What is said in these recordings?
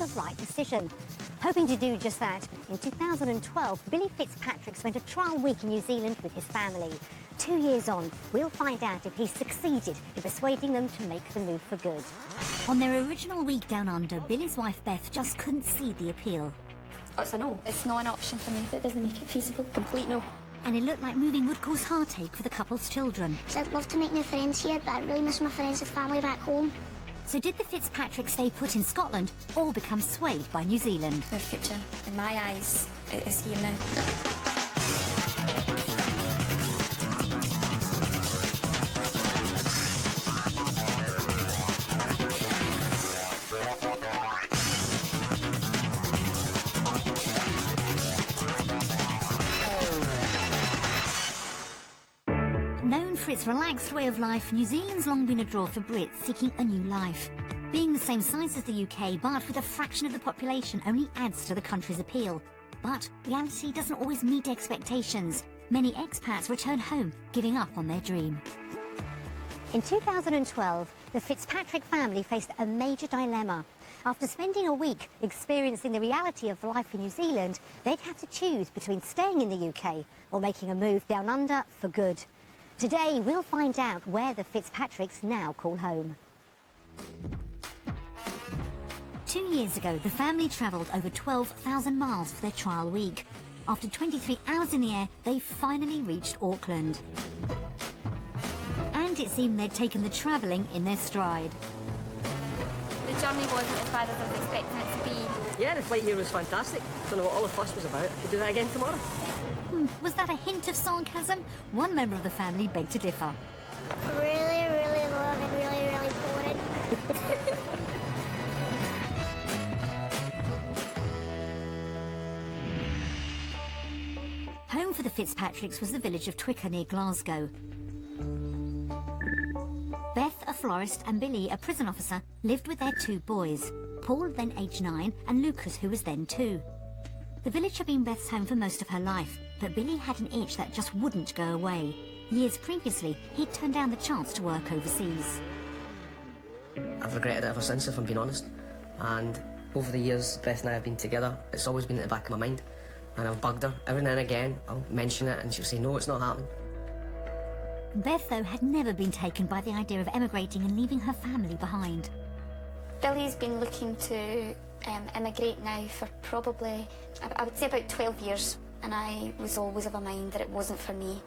the right decision. Hoping to do just that, in 2012, Billy Fitzpatrick spent a trial week in New Zealand with his family. 2 years on, we'll find out if he's succeeded in persuading them to make the move for good. On their original week down under, Billy's wife Beth just couldn't see the appeal. It's a no. It's not an option for me. That doesn't make it feasible. Complete no. And it looked like moving would cause heartache for the couple's children. I'd love to make new friends here, but I really miss my friends and family back home. So did the Fitzpatricks stay put in Scotland or become swayed by New Zealand? Their future, in my eyes, is here now. Known for its relaxed way of life, New Zealand's long been a draw for Brits seeking a new life. Being the same size as the UK, but with a fraction of the population, only adds to the country's appeal. But reality doesn't always meet expectations. Many expats return home, giving up on their dream. In 2012, the Fitzpatrick family faced a major dilemma. After spending a week experiencing the reality of life in New Zealand, they'd have to choose between staying in the UK or making a move down under for good. Today, we'll find out where the Fitzpatricks now call home. 2 years ago, the family travelled over 12,000 miles for their trial week. After 23 hours in the air, they finally reached Auckland. And it seemed they'd taken the travelling in their stride. The journey wasn't as bad as I was expecting it to be. Yeah, the flight here was fantastic. Don't know what all the fuss was about. Could do that again tomorrow. Was that a hint of sarcasm? One member of the family begged to differ. Really, really long and really, really boring. Home for the Fitzpatricks was the village of Twicker near Glasgow. Beth, a florist, and Billy, a prison officer, lived with their 2 boys, Paul, then aged 9, and Lucas, who was then 2. The village had been Beth's home for most of her life, but Billy had an itch that just wouldn't go away. Years previously, he'd turned down the chance to work overseas. I've regretted it ever since, if I'm being honest. And over the years, Beth and I have been together. It's always been at the back of my mind. And I've bugged her. Every now and again, I'll mention it and she'll say, no, it's not happening. Beth, though, had never been taken by the idea of emigrating and leaving her family behind. Billy's been looking to immigrate now for probably, I would say about 12 years. And I was always of a mind that it wasn't for me.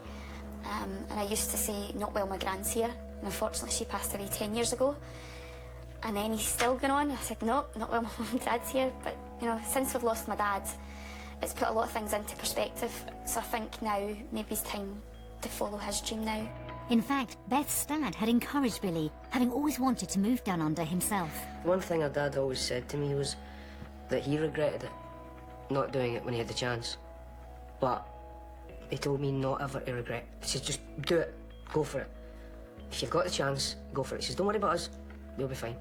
And I used to say, not while my gran's here. And unfortunately, she passed away 10 years ago. And then he's still going on. I said, no, not while my mum and dad's here. But, you know, since we've lost my dad, it's put a lot of things into perspective. So I think now maybe it's time to follow his dream now. In fact, Beth's dad had encouraged Billy, having always wanted to move down under himself. One thing our dad always said to me was that he regretted it, not doing it when he had the chance. But he told me not ever to regret. He said, just do it, go for it. If you've got the chance, go for it. He says, don't worry about us, we'll be fine.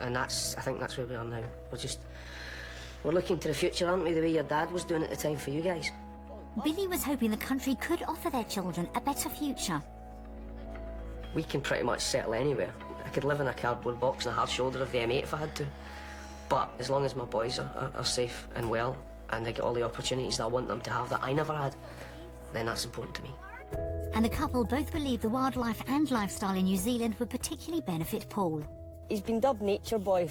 And I think that's where we are now. We're looking to the future, aren't we, the way your dad was doing at the time for you guys. Billy was hoping the country could offer their children a better future. We can pretty much settle anywhere. I could live in a cardboard box and a hard shoulder of the M8 if I had to. But as long as my boys are safe and well, and they get all the opportunities that I want them to have that I never had, then that's important to me. And the couple both believe the wildlife and lifestyle in New Zealand would particularly benefit Paul. He's been dubbed Nature Boy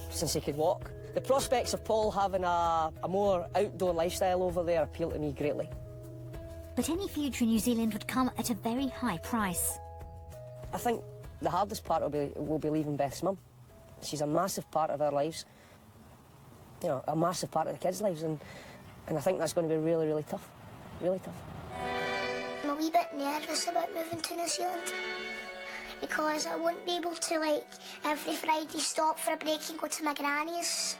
since he could walk. The prospects of Paul having a more outdoor lifestyle over there appeal to me greatly. But any future in New Zealand would come at a very high price. I think the hardest part will be leaving Beth's mum. She's a massive part of our lives. You know, a massive part of the kids' lives, and I think that's going to be really, really tough. Really tough. I'm a wee bit nervous about moving to New Zealand because I won't be able to, like, every Friday stop for a break and go to my granny's.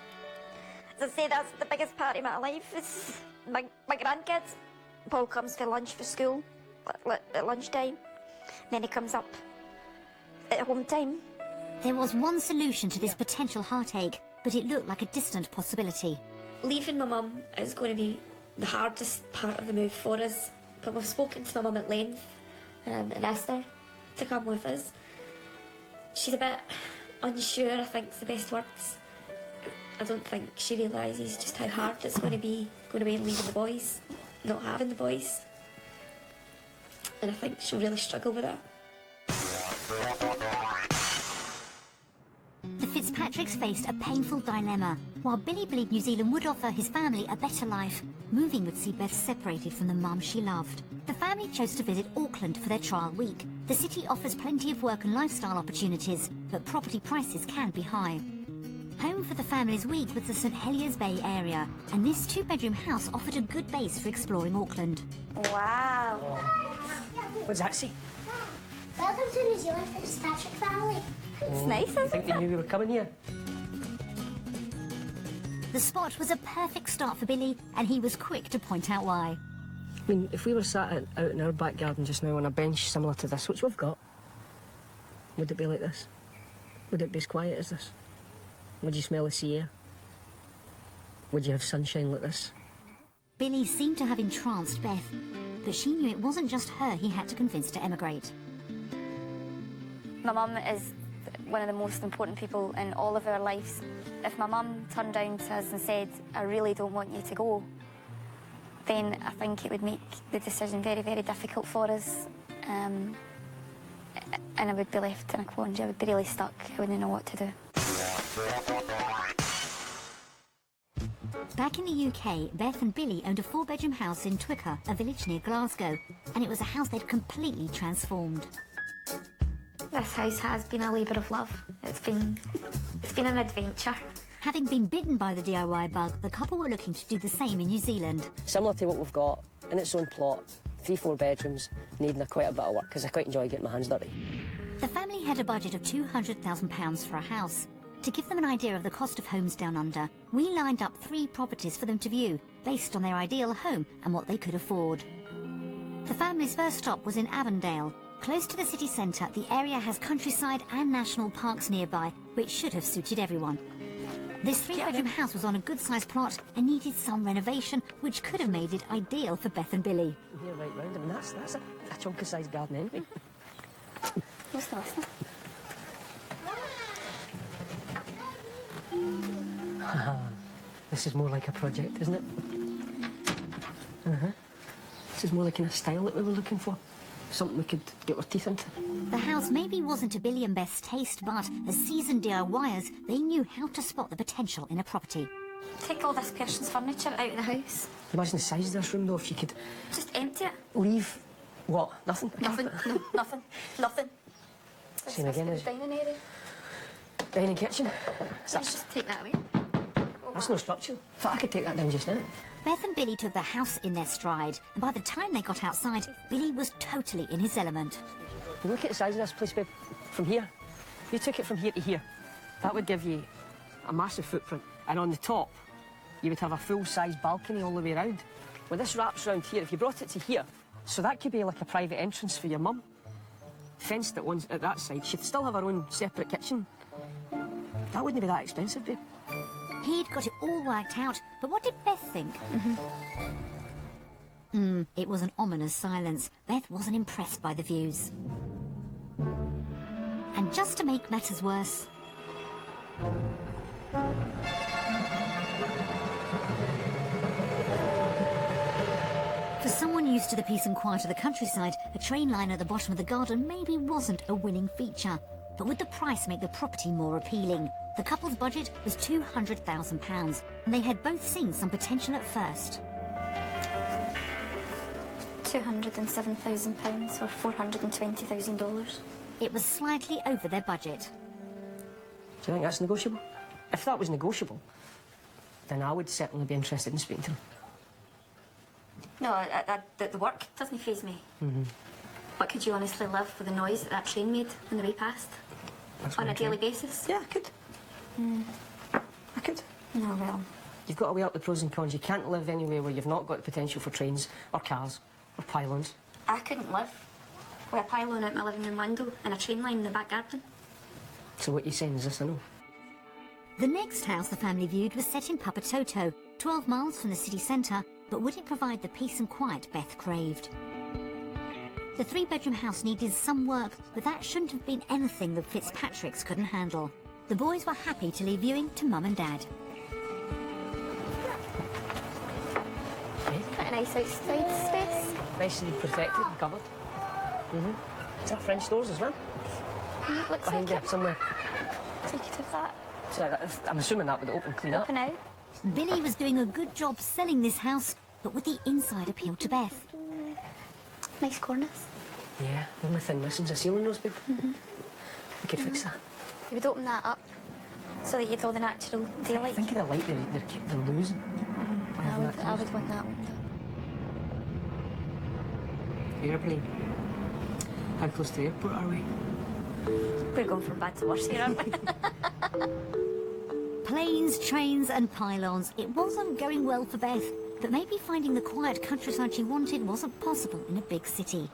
As I say, that's the biggest part of my life, is my grandkids. Paul comes for lunch for school at lunchtime, then he comes up at home time. There was one solution to this potential heartache, but it looked like a distant possibility. Leaving my mum is going to be the hardest part of the move for us, but we've spoken to my mum at length and asked her to come with us. She's a bit unsure, I think, is the best words. I don't think she realises just how hard it's going to be leaving the boys, not having the boys. And I think she'll really struggle with that. The Fitzpatricks faced a painful dilemma. While Billy believed New Zealand would offer his family a better life, moving would see Beth separated from the mum she loved. The family chose to visit Auckland for their trial week. The city offers plenty of work and lifestyle opportunities, but property prices can be high. Home for the family's week was the St Heliers Bay area, and this two-bedroom house offered a good base for exploring Auckland. Wow. What's that see? Welcome to New Zealand Fitzpatrick family. It's nice, isn't I think they knew we were coming here. The spot was a perfect start for Billy, and he was quick to point out why. I mean, if we were sat out in our back garden just now on a bench similar to this, which we've got, would it be like this? Would it be as quiet as this? Would you smell the sea air? Would you have sunshine like this? Billy seemed to have entranced Beth, but she knew it wasn't just her he had to convince to emigrate. My mum is one of the most important people in all of our lives. If my mum turned down to us and said, I really don't want you to go, then I think it would make the decision very, very difficult for us. And I would be left in a quandary. I would be really stuck. I wouldn't know what to do. Back in the UK, Beth and Billy owned a four-bedroom house in Twicker, a village near Glasgow, and it was a house they'd completely transformed. This house has been a labour of love. It's been an adventure. Having been bitten by the DIY bug, the couple were looking to do the same in New Zealand. Similar to what we've got, in its own plot, 3-4 bedrooms, needing quite a bit of work, because I quite enjoy getting my hands dirty. The family had a budget of £200,000 for a house. To give them an idea of the cost of homes down under, we lined up 3 properties for them to view, based on their ideal home and what they could afford. The family's first stop was in Avondale. Close to the city centre, the area has countryside and national parks nearby, which should have suited everyone. This 3-bedroom house was on a good-sized plot and needed some renovation, which could have made it ideal for Beth and Billy. Here right round, I mean, that's a chunky-sized garden anyway. What's nice? This is more like a project, isn't it? This is more the kind of style that we were looking for. Something we could get our teeth into. The house maybe wasn't to Billy and Beth's taste, but as seasoned DIYers, they knew how to spot the potential in a property. Take all this person's furniture out of the house. Imagine the size of this room, though, if you could Just empty it. leave... What? Nothing? Nothing. No, nothing. Nothing. Same again, the is dining area. dining kitchen. Let's just take that away. That's no structure. I thought I could take that down just now. Beth and Billy took the house in their stride, and by the time they got outside, Billy was totally in his element. You look at the size of this place, babe, from here. If you took it from here to here, that would give you a massive footprint. And on the top, you would have a full-size balcony all the way around. When this wraps around here, if you brought it to here, so that could be like a private entrance for your mum. Fenced at that side, she'd still have her own separate kitchen. That wouldn't be that expensive, babe. He'd got it all worked out, but what did Beth think? It was an ominous silence. Beth wasn't impressed by the views. And just to make matters worse... For someone used to the peace and quiet of the countryside, a train line at the bottom of the garden maybe wasn't a winning feature. But would the price make the property more appealing? The couple's budget was £200,000, and they had both seen some potential at first. £207,000 or $420,000. It was slightly over their budget. Do you think that's negotiable? If that was negotiable, then I would certainly be interested in speaking to them. No, the work doesn't faze me. But could you honestly live with the noise that train made on the way past? That's On what a I'm trying. daily basis? Yeah, I could. I could. No, well, You've got to weigh up the pros and cons. You can't live anywhere where you've not got the potential for trains or cars or pylons. I couldn't live with a pylon out my living room window and a train line in the back garden. So what you're saying is this, I know. The next house the family viewed was set in Papatoetoe, 12 miles from the city centre, but would it provide the peace and quiet Beth craved? The 3-bedroom house needed some work, but that shouldn't have been anything the Fitzpatricks couldn't handle. The boys were happy to leave viewing to Mum and Dad. Quite a nice outside space. Nicely protected and covered. Is that French doors as well? Looks Behind like there it. somewhere. Take it of that. So I'm assuming that would open clean up. Open out. Billy was doing a good job selling this house, but would the inside appeal to Beth? Nice cornice. Yeah, the only thing missing's a ceiling rose, babe. We could fix that. You would open that up so that you had all the natural daylight. Think of the light they're losing. I would want that opened up. Airplane. How close to the airport are we? We're going from bad to worse here, aren't we? Planes, trains and pylons. It wasn't going well for Beth, but maybe finding the quiet countryside she wanted wasn't possible in a big city.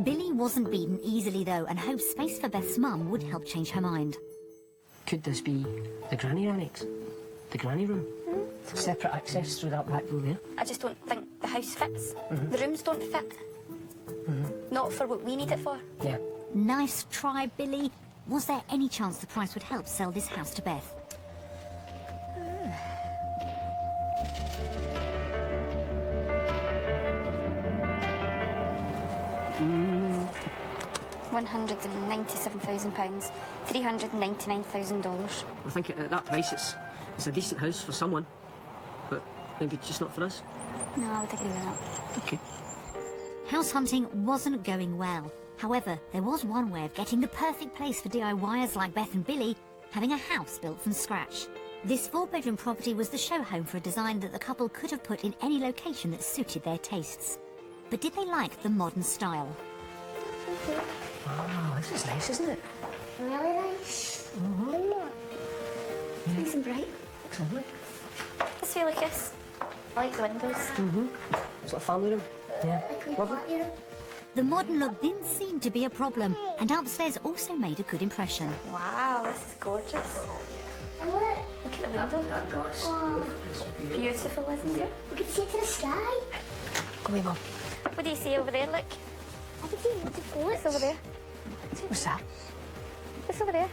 Billy wasn't beaten easily though, and hoped space for Beth's mum would help change her mind. Could this be the granny annex? The granny room? Separate access through that back door there? I just don't think the house fits. The rooms don't fit. Not for what we need it for. Yeah. Nice try, Billy. Was there any chance the price would help sell this house to Beth? £197,000, $399,000. I think at that price it's a decent house for someone, but maybe just not for us. No, I would agree with that. Okay. House hunting wasn't going well. However, there was one way of getting the perfect place for DIYers like Beth and Billy, having a house built from scratch. This 4-bedroom property was the show home for a design that the couple could have put in any location that suited their tastes. But did they like the modern style? Oh, this is nice, isn't it? Really nice. Nice and bright. Looks lovely. Let's feel like this. I like the windows. It's like a family room. Yeah. Lovely. The modern look didn't seem to be a problem, and upstairs also made a good impression. Wow, this is gorgeous. And look, Look at the window. Beautiful, isn't it? we can see it to the sky. Go away, Mum. What do you see over there? Look. I can see the boats. What's over there? What's that? What's over there?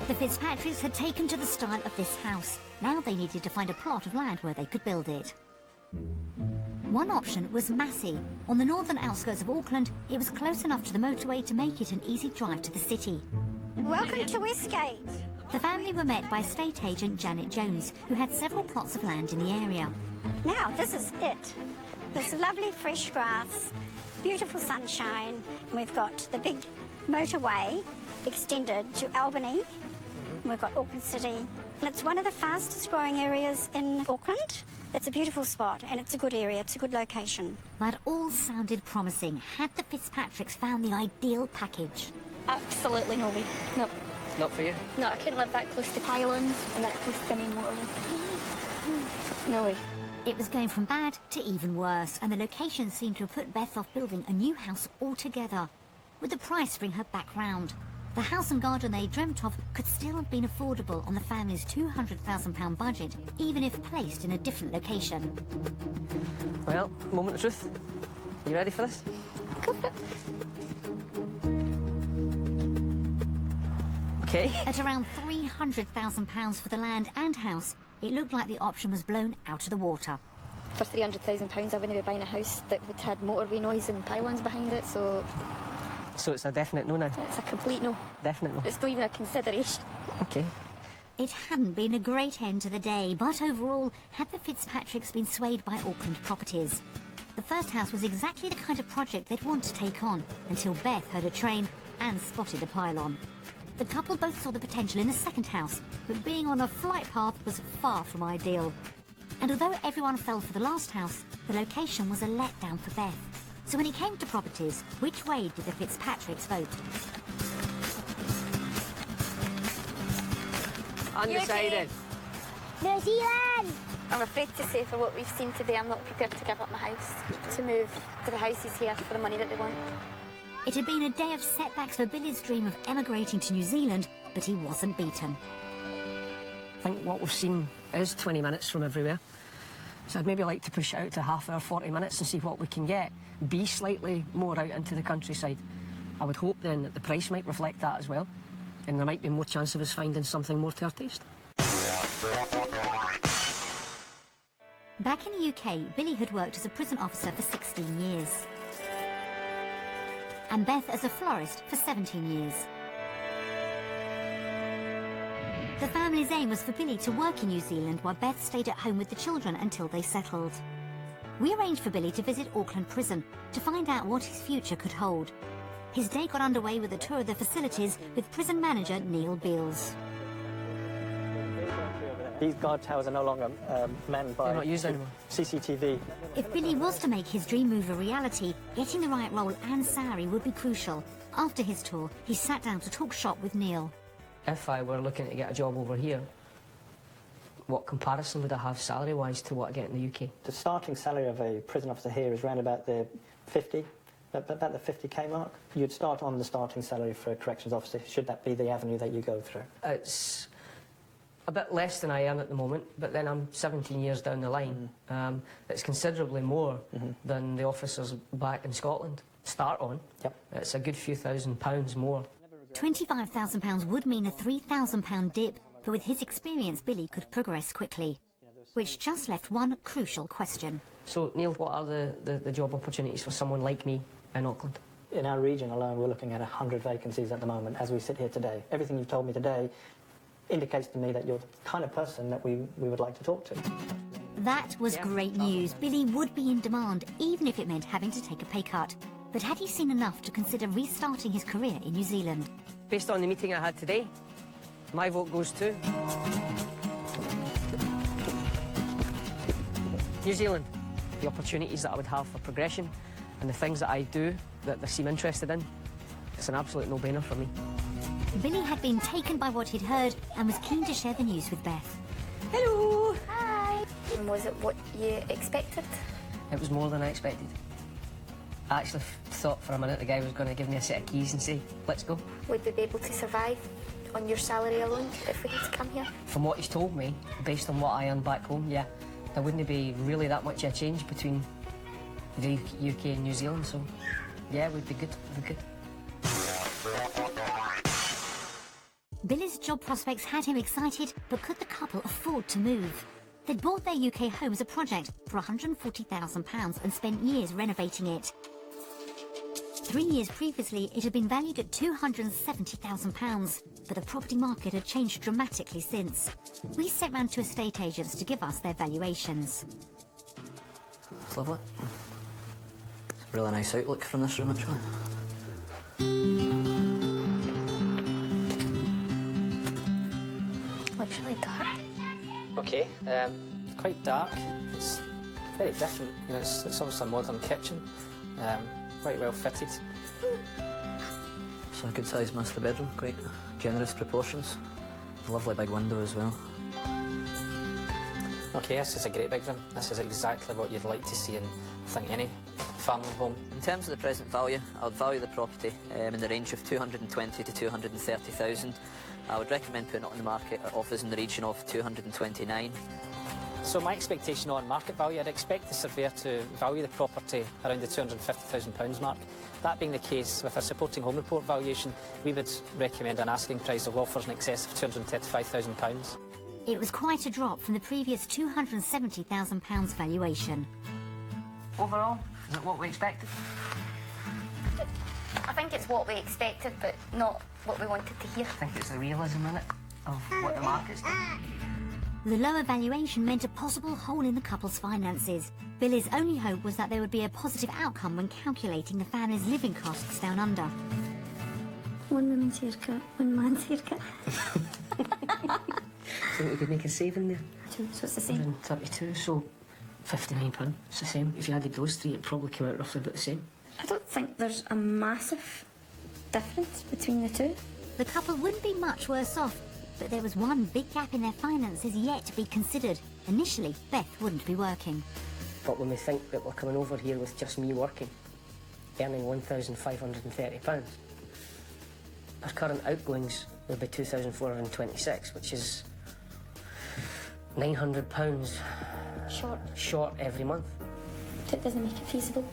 The Fitzpatricks had taken to the style of this house. Now they needed to find a plot of land where they could build it. One option was Massey. On the northern outskirts of Auckland, it was close enough to the motorway to make it an easy drive to the city. Welcome to Westgate. The family were met by estate agent Janet Jones, who had several plots of land in the area. Now, this is it. There's lovely fresh grass, beautiful sunshine. We've got the big motorway extended to Albany. We've got Auckland City. And it's one of the fastest growing areas in Auckland. It's a beautiful spot and it's a good area, it's a good location. That all sounded promising. Had the Fitzpatricks found the ideal package? Absolutely no way. No. Not for you. No, I couldn't live that close to pylons and that close to the main motorway. No way. It was going from bad to even worse, and the location seemed to have put Beth off building a new house altogether. Would the price bring her back round? The house and garden they dreamt of could still have been affordable on the family's £200,000 budget, even if placed in a different location. Well, moment of truth. You ready for this? Go for it. Okay. At around £300,000 for the land and house, it looked like the option was blown out of the water. For £300,000, I wouldn't be buying a house that would had motorway noise and pylons behind it, so So it's a definite no now? it's a complete no. Definite no. It's not even a consideration. Okay. It hadn't been a great end to the day, but overall, had the Fitzpatricks been swayed by Auckland properties? The first house was exactly the kind of project they'd want to take on, until Beth heard a train and spotted a pylon. The couple both saw the potential in the second house, but being on a flight path was far from ideal. And although everyone fell for the last house, the location was a letdown for Beth. So when it came to properties, which way did the Fitzpatricks vote? Undecided. New Zealand! I'm afraid to say, for what we've seen today, I'm not prepared to give up my house to move to the houses here for the money that they want. It had been a day of setbacks for Billy's dream of emigrating to New Zealand, but he wasn't beaten. I think what we've seen is 20 minutes from everywhere. So I'd maybe like to push it out to half hour, 40 minutes and see what we can get. Be slightly more out into the countryside. I would hope then that the price might reflect that as well. and there might be more chance of us finding something more to our taste. Back in the UK, Billy had worked as a prison officer for 16 years. And Beth as a florist for 17 years. The family's aim was for Billy to work in New Zealand while Beth stayed at home with the children until they settled. We arranged for Billy to visit Auckland Prison to find out what his future could hold. His day got underway with a tour of the facilities with prison manager Neil Beals. These guard towers are no longer manned by They're not used anymore. CCTV. If Billy was to make his dream move a reality, getting the right role and salary would be crucial. After his tour, he sat down to talk shop with Neil. If I were looking to get a job over here, what comparison would I have salary-wise to what I get in the UK? The starting salary of a prison officer here is around about the 50, about the 50k mark. You'd start on the starting salary for a corrections officer, should that be the avenue that you go through. It's a bit less than I am at the moment, but then I'm 17 years down the line. It's considerably more than the officers back in Scotland start on. Yep. It's a good few £1,000s more. £25,000 would mean a £3,000 dip, but with his experience, Billy could progress quickly. Which just left one crucial question. So, Neil, what are the job opportunities for someone like me in Auckland? In our region alone, we're looking at 100 vacancies at the moment as we sit here today. Everything you've told me today indicates to me that you're the kind of person that we would like to talk to. That was great news. Billy would be in demand, even if it meant having to take a pay cut. But had he seen enough to consider restarting his career in New Zealand? Based on the meeting I had today, my vote goes to New Zealand. The opportunities that I would have for progression and the things that I do that they seem interested in, it's an absolute no-brainer for me. Billy had been taken by what he'd heard and was keen to share the news with Beth. Hello! Hi. And was it what you expected? It was more than I expected. I actually thought for a minute the guy was going to give me a set of keys and say, let's go. Would we be able to survive on your salary alone if we had to come here? From what he's told me, based on what I earn back home, yeah, there wouldn't be really that much of a change between the UK and New Zealand, so yeah, we'd be good, Billy's job prospects had him excited, but could the couple afford to move? They'd bought their UK home as a project for £140,000 and spent years renovating it. 3 years previously, it had been valued at £270,000, but the property market had changed dramatically since. We sent round to estate agents to give us their valuations. It's lovely. It's a really nice outlook from this room, actually. Looks really dark. Okay, quite dark. It's very different. You know, it's obviously a modern kitchen, quite well fitted. It's a good sized master bedroom, quite generous proportions. A lovely big window as well. Okay, this is a great big room. This is exactly what you'd like to see in, I think, any family home. In terms of the present value, I would value the property in the range of 220 to 230,000. I would recommend putting it on the market at offers in the region of 229. So my expectation on market value, I'd expect the surveyor to value the property around the £250,000 mark. That being the case, with our supporting home report valuation, we would recommend an asking price of offers in excess of £235,000. It was quite a drop from the previous £270,000 valuation. Overall, is it what we expected? I think it's what we expected, but not what we wanted to hear. I think it's the realism in it of what the market's doing. The lower valuation meant a possible hole in the couple's finances. Billy's only hope was that there would be a positive outcome when calculating the family's living costs down under. One woman's haircut, one man's haircut. So we could make a saving there. So it's the same. 132, so £59. It's the same. If you added those three, it probably came out roughly about the same. I don't think there's a massive difference between the two. The couple wouldn't be much worse off, but there was one big gap in their finances yet to be considered. Initially, Beth wouldn't be working. But when we think that we're coming over here with just me working, earning £1,530, our current outgoings would be £2,426, which is £900 short every month. It doesn't make it feasible,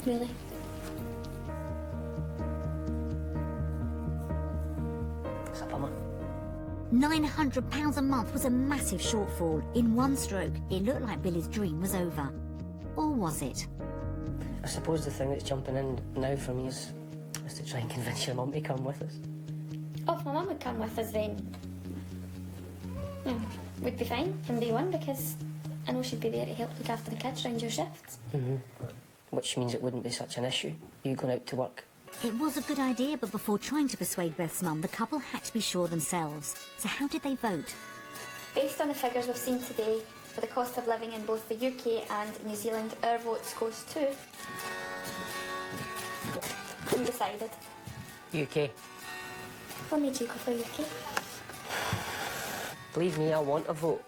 really. It's a £900 a month was a massive shortfall. In one stroke, it looked like Billy's dream was over. Or was it? I suppose the thing that's jumping in now for me is to try and convince your mum to come with us. Oh, if my mum would come with us then we'd be fine from day one, because I know she'd be there to help look after the kids round your shifts. Which means it wouldn't be such an issue, you going out to work. It was a good idea, but before trying to persuade Beth's mum, the couple had to be sure themselves. So how did they vote? Based on the figures we've seen today, for the cost of living in both the UK and New Zealand, our votes goes to... Undecided. UK. What made you go for UK? Believe me, I want to vote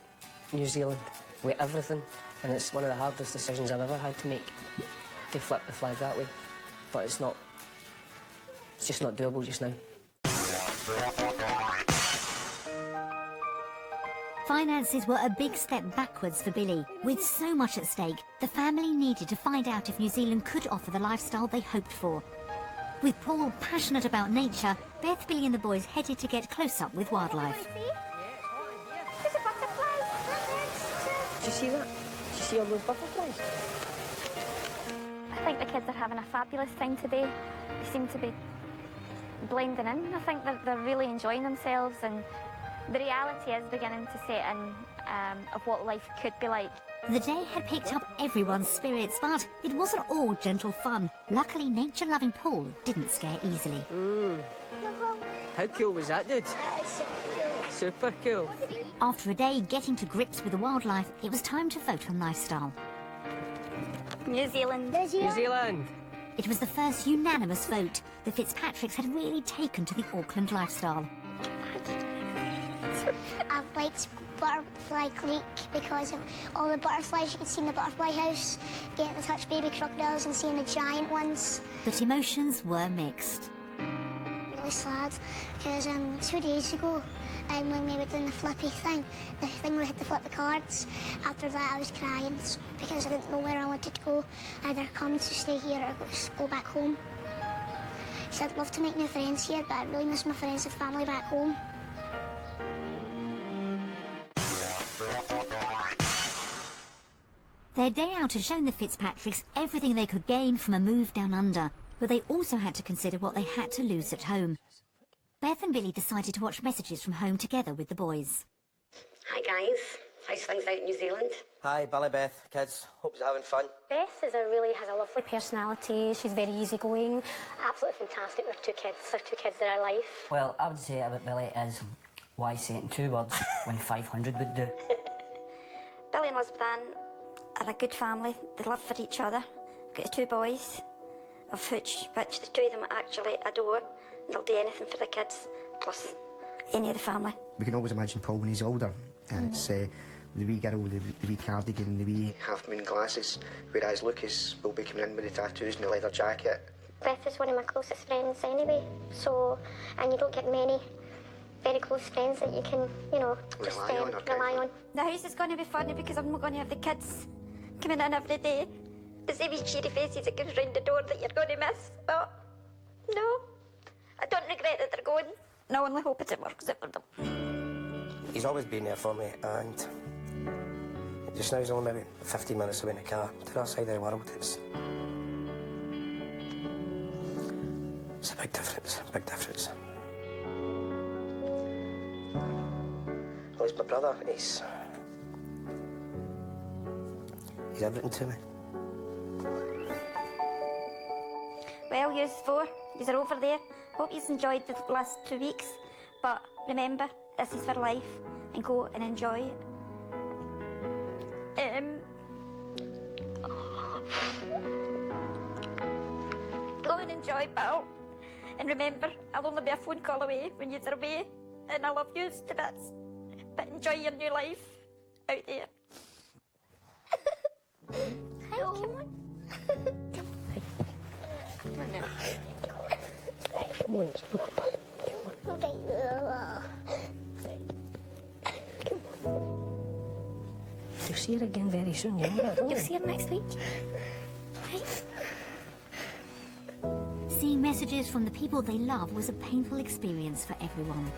New Zealand with everything, and it's one of the hardest decisions I've ever had to make, to flip the flag that way. But it's just not doable just now. Finances were a big step backwards for Billy. With so much at stake, the family needed to find out if New Zealand could offer the lifestyle they hoped for. With Paul passionate about nature, Beth, Billy and the boys headed to get close up with wildlife. There's a butterfly. Did you see that? Did you see all those butterflies? I think the kids are having a fabulous time today. They seem to be blending in. I think they're really enjoying themselves, and the reality is beginning to set in of what life could be like. The day had picked up everyone's spirits, but it wasn't all gentle fun. Luckily, nature-loving Paul didn't scare easily. How cool was that, dude? Super cool. After a day getting to grips with the wildlife, it was time to vote on lifestyle. New Zealand. New Zealand! It was the first unanimous vote. The Fitzpatricks had really taken to the Auckland lifestyle. I've liked Butterfly Creek because of all the butterflies you can see in the butterfly house, getting to touch baby crocodiles and seeing the giant ones. But emotions were mixed. Really sad because 2 days ago when we were doing the flippy thing, the thing we had to flip the cards, after that I was crying because I didn't know where I wanted to go. Either come to stay here or go back home. So I'd love to make new friends here, but I really miss my friends and family back home. Their day out had shown the Fitzpatricks everything they could gain from a move down under, but they also had to consider what they had to lose at home. Beth and Billy decided to watch messages from home together with the boys. Hi guys, how's things out in New Zealand? Hi, Billy, Beth, kids. Hope you're having fun. Beth has a lovely personality. She's very easygoing, absolutely fantastic with two kids. Her two kids in her life. Well, I would say about Billy is, why say it in 2 words when 500 would do? Billy and Lisbeth are a good family. They love for each other. Got 2 boys, of which the 2 of them actually adore. They'll do anything for the kids, plus any of the family. We can always imagine Paul when he's older, and it's the wee girl, the wee cardigan, the wee half-moon glasses, whereas Lucas will be coming in with the tattoos and the leather jacket. Beth is one of my closest friends anyway, and you don't get many very close friends that you can, just rely on. The house is going to be funny because I'm not going to have the kids coming in every day. The same cheery faces that comes round the door that you're going to miss, but no. I don't regret that they're going. I only hope it works out for them. He's always been there for me, and just now he's only maybe 15 minutes away in the car. To the other side of the world, it's a big difference, big difference. Well, he's my brother. He's everything to me. Well, yous 4, yous are over there. Hope you've enjoyed the last 2 weeks. But remember, this is for life, and go and enjoy it. Go and enjoy, pal. And remember, I'll only be a phone call away when yous are away. And I love yous to bits. But enjoy your new life out there. Hi, come on. Come on now. Come on, You'll see her again very soon, you know that, don't you? You'll see her next week. Seeing messages from the people they love was a painful experience for everyone.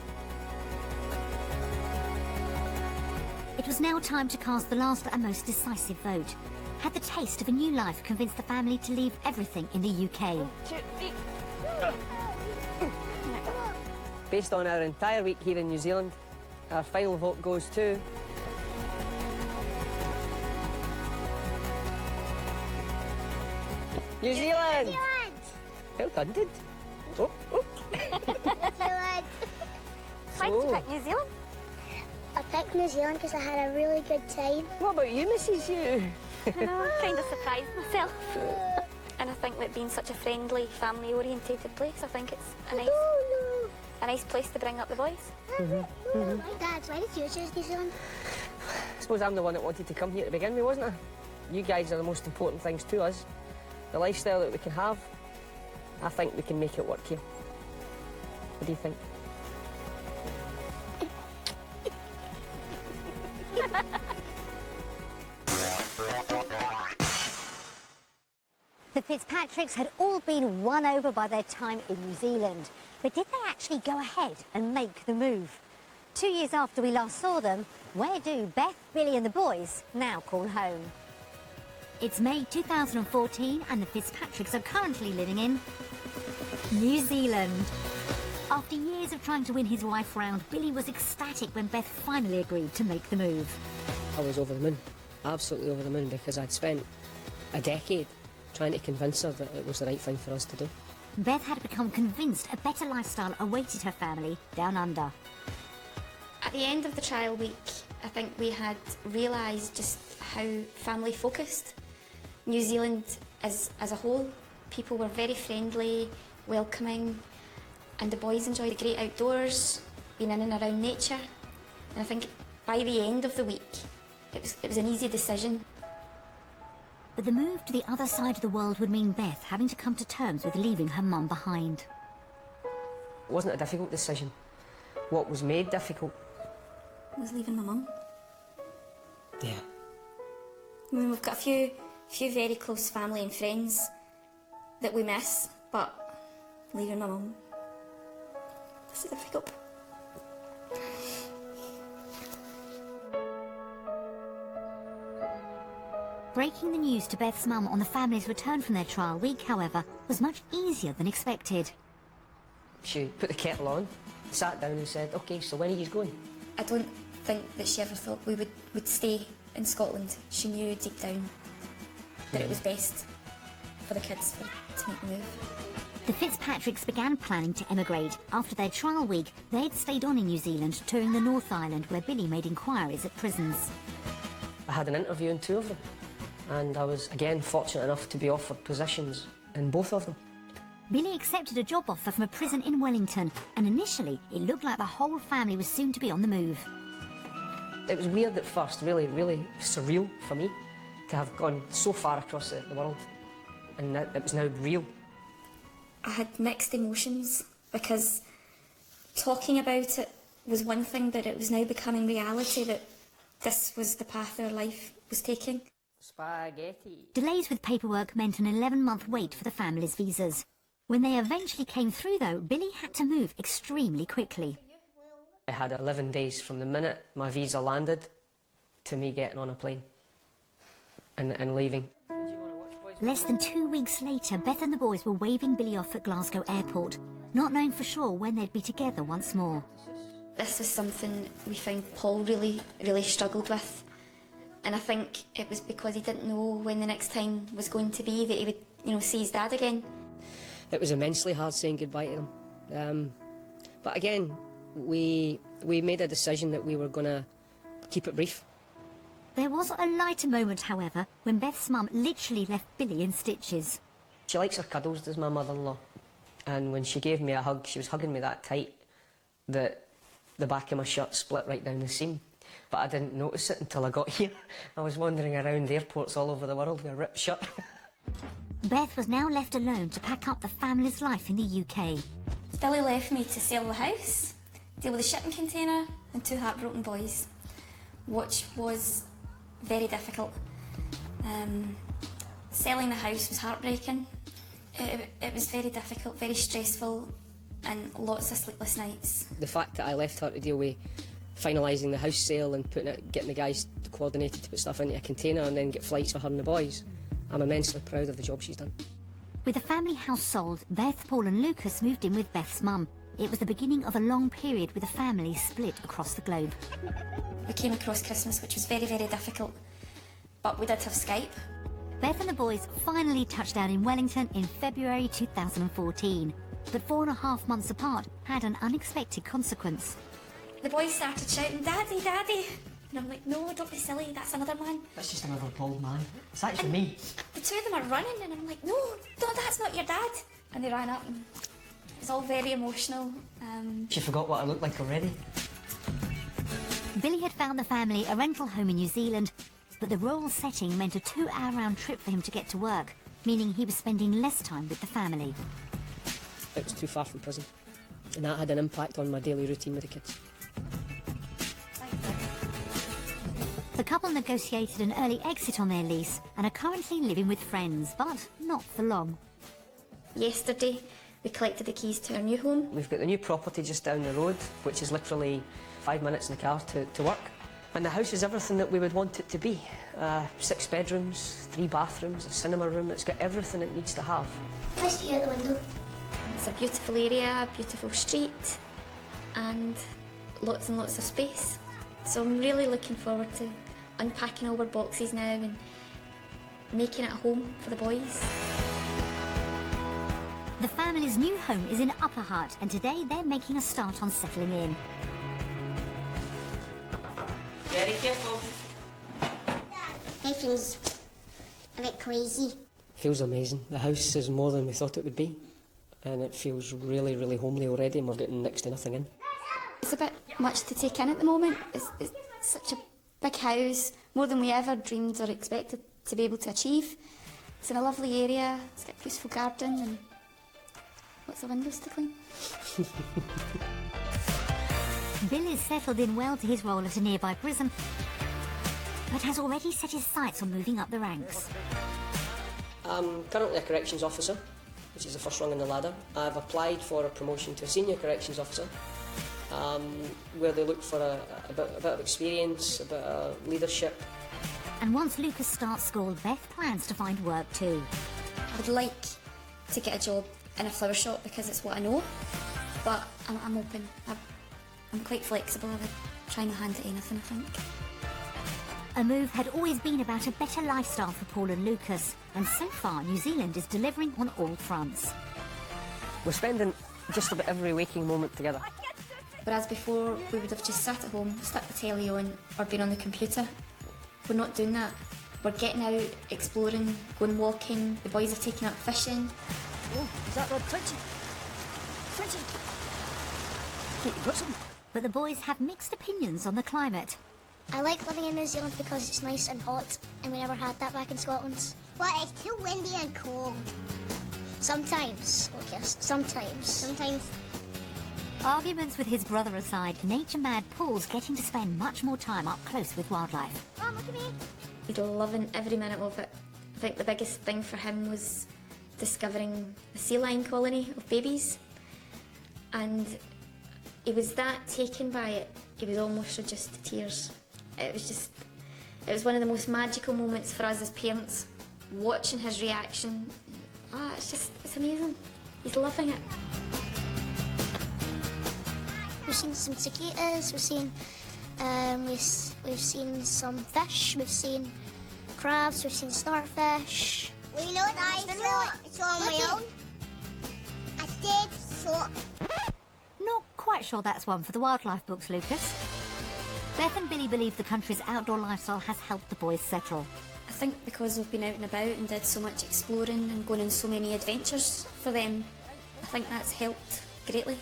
It was now time to cast the last and most decisive vote. Had the taste of a new life convinced the family to leave everything in the UK? Based on our entire week here in New Zealand, our final vote goes to... New Zealand! New Zealand! Well done, Did. Oh, oh. New Zealand! Why did you pick New Zealand? I picked New Zealand because I had a really good time. What about you, Mrs. You? I know, I'm kind of surprised myself. And I think that being such a friendly, family-orientated place, I think it's a nice place to bring up the boys. Dad, why did you choose New Zealand? I suppose I'm the one that wanted to come here to begin with, wasn't I? You guys are the most important things to us. The lifestyle that we can have, I think we can make it work here. What do you think? The Fitzpatricks had all been won over by their time in New Zealand. But did they actually go ahead and make the move? 2 years after we last saw them, where do Beth, Billy and the boys now call home? It's May 2014 and the Fitzpatricks are currently living in New Zealand. After years of trying to win his wife round, Billy was ecstatic when Beth finally agreed to make the move. I was over the moon, absolutely over the moon, because I'd spent a decade trying to convince her that it was the right thing for us to do. Beth had become convinced a better lifestyle awaited her family down under. At the end of the trial week, I think we had realised just how family focused New Zealand is as a whole. People were very friendly, welcoming, and the boys enjoyed the great outdoors, being in and around nature. And I think by the end of the week, it was an easy decision. But the move to the other side of the world would mean Beth having to come to terms with leaving her mum behind. It wasn't a difficult decision. What was made difficult Was leaving my mum. Yeah. I mean, we've got a few very close family and friends that we miss, but leaving my mum, this is difficult. Breaking the news to Beth's mum on the family's return from their trial week, however, was much easier than expected. She put the kettle on, sat down and said, OK, so when are you going? I don't think that she ever thought we would stay in Scotland. She knew deep down that it was best for the kids to make the move. The Fitzpatricks began planning to emigrate. After their trial week, they'd stayed on in New Zealand, touring the North Island, where Billy made inquiries at prisons. I had an interview in 2 of them, and I was, again, fortunate enough to be offered positions in both of them. Billy accepted a job offer from a prison in Wellington, and initially it looked like the whole family was soon to be on the move. It was weird at first, really, really surreal for me to have gone so far across the world, and it was now real. I had mixed emotions because talking about it was one thing, but it was now becoming reality that this was the path our life was taking. Spaghetti. Delays with paperwork meant an 11-month wait for the family's visas. When they eventually came through, though, Billy had to move extremely quickly. I had 11 days from the minute my visa landed to me getting on a plane and leaving. Less than 2 weeks later, Beth and the boys were waving Billy off at Glasgow Airport, not knowing for sure when they'd be together once more. This was something we found Paul really struggled with. And I think it was because he didn't know when the next time was going to be that he would, see his dad again. It was immensely hard saying goodbye to them. But again, we made a decision that we were going to keep it brief. There was a lighter moment, however, when Beth's mum literally left Billy in stitches. She likes her cuddles, does my mother-in-law. And when she gave me a hug, she was hugging me that tight that the back of my shirt split right down the seam. But I didn't notice it until I got here. I was wandering around airports all over the world with a ripped shirt. Beth was now left alone to pack up the family's life in the UK. Billy left me to sell the house, deal with the shipping container and 2 heartbroken boys, which was very difficult. Selling the house was heartbreaking. It was very difficult, very stressful, and lots of sleepless nights. The fact that I left her to deal with finalising the house sale and getting the guys coordinated to put stuff into a container and then get flights for her and the boys. I'm immensely proud of the job she's done. With the family house sold, Beth, Paul and Lucas moved in with Beth's mum. It was the beginning of a long period with the family split across the globe. We came across Christmas, which was very, very difficult, but we did have Skype. Beth and the boys finally touched down in Wellington in February 2014, but 4.5 months apart had an unexpected consequence. The boys started shouting, "Daddy, Daddy!" And I'm like, "No, don't be silly, that's another man." That's just another bald man. It's actually me. The two of them are running and I'm like, no, that's not your dad. And they ran up and it was all very emotional. She forgot what I looked like already. Billy had found the family a rental home in New Zealand, but the rural setting meant a 2-hour round trip for him to get to work, meaning he was spending less time with the family. It was too far from prison, and that had an impact on my daily routine with the kids. The couple negotiated an early exit on their lease and are currently living with friends, but not for long. Yesterday, we collected the keys to our new home. We've got the new property just down the road, which is literally 5 minutes in the car to work. And the house is everything that we would want it to be. 6 bedrooms, 3 bathrooms, a cinema room. It's got everything it needs to have. Nice view out the window. It's a beautiful area, a beautiful street, and lots of space. So I'm really looking forward to unpacking all our boxes now and making it a home for the boys. The family's new home is in Upper Hutt, and today they're making a start on settling in. Very careful. It feels a bit crazy. Feels amazing. The house is more than we thought it would be, and it feels really, really homely already, and we're getting next to nothing in. It's a bit much to take in at the moment. It's such a big house, more than we ever dreamed or expected to be able to achieve. It's in a lovely area, it's got a peaceful garden and lots of windows to clean. Bill is settled in well to his role at a nearby prison, but has already set his sights on moving up the ranks. I'm currently a corrections officer, which is the first rung in the ladder. I've applied for a promotion to a senior corrections officer, where they look for a bit of experience, a bit of leadership. And once Lucas starts school, Beth plans to find work too. I would like to get a job in a flower shop because it's what I know, but I'm open. I'm quite flexible. I would try my hand at anything, I think. A move had always been about a better lifestyle for Paul and Lucas, and so far New Zealand is delivering on all fronts. We're spending just about every waking moment together. Whereas before, we would have just sat at home, stuck the telly on, or been on the computer. We're not doing that. We're getting out, exploring, going walking. The boys are taking up fishing. Oh, is that Rod twitching? Twitching! Keep got some. But the boys have mixed opinions on the climate. I like living in New Zealand because it's nice and hot, and we never had that back in Scotland. But it's too windy and cold. Sometimes, Lucas, sometimes. Arguments with his brother aside, nature-mad Paul's getting to spend much more time up close with wildlife. Mom, look at me. He's loving every minute of it. I think the biggest thing for him was discovering a sea lion colony of babies. And he was that taken by it, he was almost reduced to tears. It was one of the most magical moments for us as parents, watching his reaction. It's amazing. He's loving it. We've seen some cicadas, we've seen some fish, we've seen crabs, we've seen starfish. Well, you know what I saw on my own? I did saw. Not quite sure that's one for the wildlife books, Lucas. Beth and Billy believe the country's outdoor lifestyle has helped the boys settle. I think because we've been out and about and did so much exploring and going on so many adventures for them, I think that's helped greatly.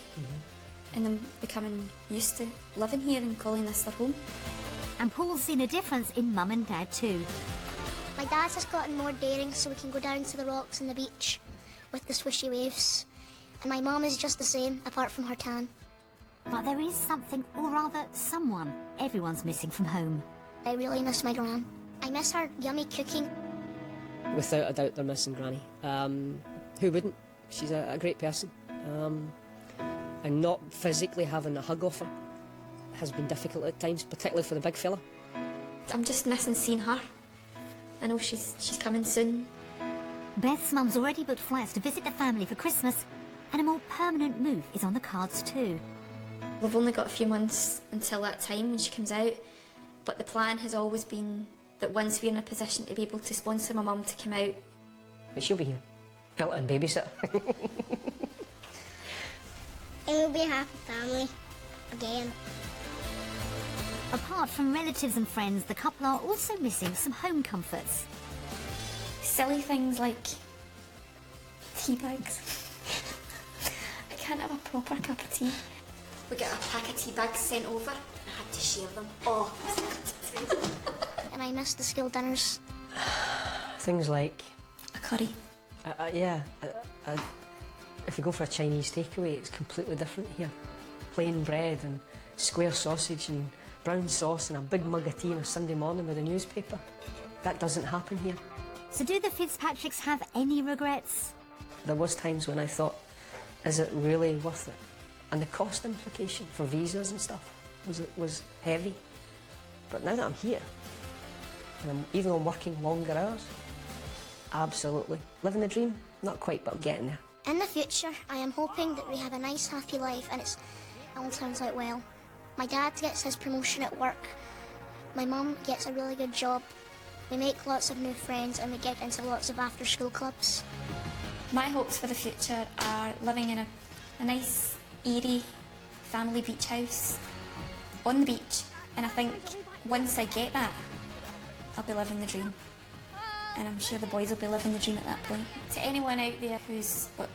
In them becoming used to living here and calling this their home. And Paul's seen a difference in Mum and Dad too. My dad has gotten more daring so we can go down to the rocks and the beach with the swishy waves. And my mum is just the same, apart from her tan. But there is something, or rather someone, everyone's missing from home. I really miss my gran. I miss her yummy cooking. Without a doubt, they're missing Granny. Who wouldn't? She's a great person. And not physically having a hug off her has been difficult at times, particularly for the big fella. I'm just missing seeing her. I know she's coming soon. Beth's mum's already booked flights to visit the family for Christmas, and a more permanent move is on the cards too. We've only got a few months until that time when she comes out, but the plan has always been that once we're in a position to be able to sponsor my mum to come out. But she'll be here, built-in babysitter. And we'll be a happy family again. Apart from relatives and friends, the couple are also missing some home comforts. Silly things like tea bags. I can't have a proper cup of tea. We got a pack of tea bags sent over and I had to share them. Oh, And I miss the school dinners. Things like... a curry. If you go for a Chinese takeaway, it's completely different here. Plain bread and square sausage and brown sauce and a big mug of tea on a Sunday morning with a newspaper. That doesn't happen here. So do the Fitzpatricks have any regrets? There was times when I thought, is it really worth it? And the cost implication for visas and stuff was heavy. But now that I'm here, and even though I'm working longer hours, absolutely. Living the dream? Not quite, but I'm getting there. In the future, I am hoping that we have a nice, happy life and it all turns out well. My dad gets his promotion at work. My mum gets a really good job. We make lots of new friends and we get into lots of after-school clubs. My hopes for the future are living in a nice, eerie family beach house on the beach. And I think once I get that, I'll be living the dream. And I'm sure the boys will be living the dream at that point. To anyone out there who's got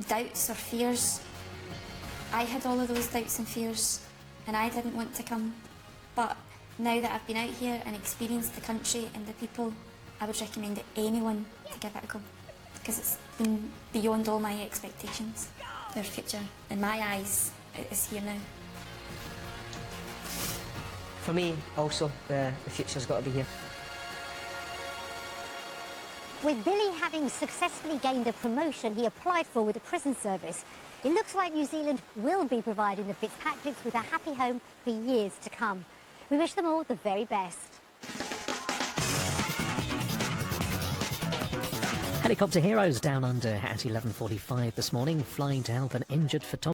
doubts or fears, I had all of those doubts and fears and I didn't want to come. But now that I've been out here and experienced the country and the people, I would recommend to anyone to give it a go. Because it's been beyond all my expectations. Their future, in my eyes, is here now. For me, also, the future's got to be here. With Billy having successfully gained a promotion he applied for with the prison service, it looks like New Zealand will be providing the Fitzpatricks with a happy home for years to come. We wish them all the very best. Helicopter heroes down under at 11:45 this morning, flying to help an injured photographer.